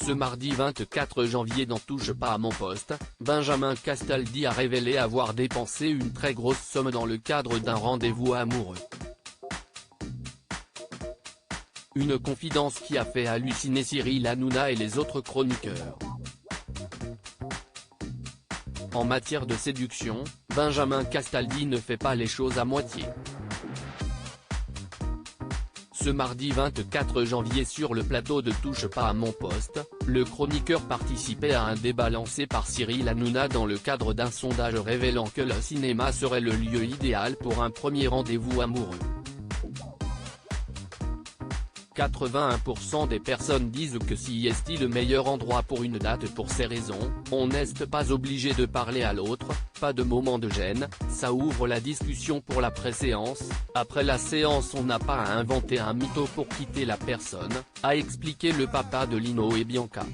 Ce mardi 24 janvier dans Touche pas à mon poste, Benjamin Castaldi a révélé avoir dépensé une très grosse somme dans le cadre d'un rendez-vous amoureux. Une confidence qui a fait halluciner Cyril Hanouna et les autres chroniqueurs. En matière de séduction, Benjamin Castaldi ne fait pas les choses à moitié. Ce mardi 24 janvier sur le plateau de Touche pas à mon poste, le chroniqueur participait à un débat lancé par Cyril Hanouna dans le cadre d'un sondage révélant que le cinéma serait le lieu idéal pour un premier rendez-vous amoureux. 81% des personnes disent que si est le meilleur endroit pour une date. Pour ces raisons, on n'est pas obligé de parler à l'autre, pas de moment de gêne, ça ouvre la discussion pour la pré-séance. Après la séance on n'a pas à inventer un mytho pour quitter la personne, a expliqué le papa de Lino et Bianca.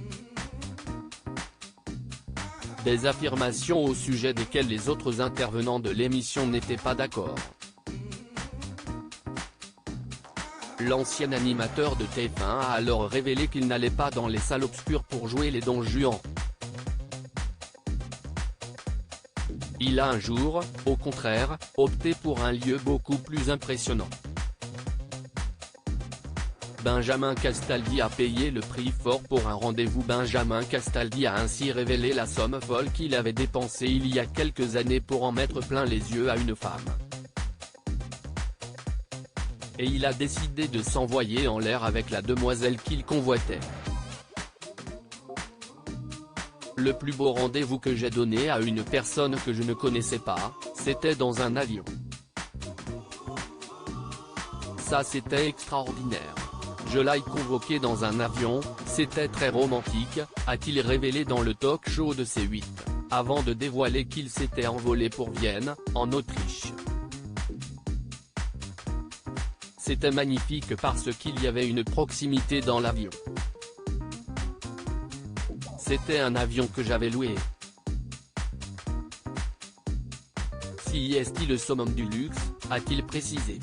Des affirmations au sujet desquelles les autres intervenants de l'émission n'étaient pas d'accord. L'ancien animateur de TF1 a alors révélé qu'il n'allait pas dans les salles obscures pour jouer les Don Juan. Il a un jour, au contraire, opté pour un lieu beaucoup plus impressionnant. Benjamin Castaldi a payé le prix fort pour un rendez-vous. Benjamin Castaldi a ainsi révélé la somme folle qu'il avait dépensée il y a quelques années pour en mettre plein les yeux à une femme. Et il a décidé de s'envoyer en l'air avec la demoiselle qu'il convoitait. Le plus beau rendez-vous que j'ai donné à une personne que je ne connaissais pas, c'était dans un avion. Ça c'était extraordinaire. Je l'ai convoqué dans un avion, c'était très romantique, a-t-il révélé dans le talk show de C8, avant de dévoiler qu'il s'était envolé pour Vienne, en Autriche. C'était magnifique parce qu'il y avait une proximité dans l'avion. C'était un avion que j'avais loué. Si est-il le summum du luxe, a-t-il précisé.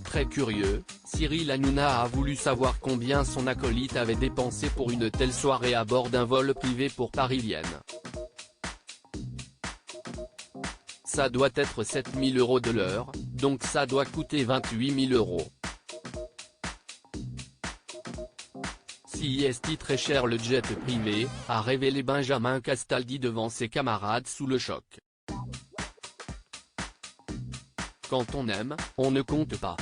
Très curieux, Cyril Hanouna a voulu savoir combien son acolyte avait dépensé pour une telle soirée à bord d'un vol privé pour Paris-Vienne. Ça doit être 7 000 € de l'heure, donc ça doit coûter 28 000 €. Si est très cher le jet privé, a révélé Benjamin Castaldi devant ses camarades sous le choc. Quand on aime, on ne compte pas.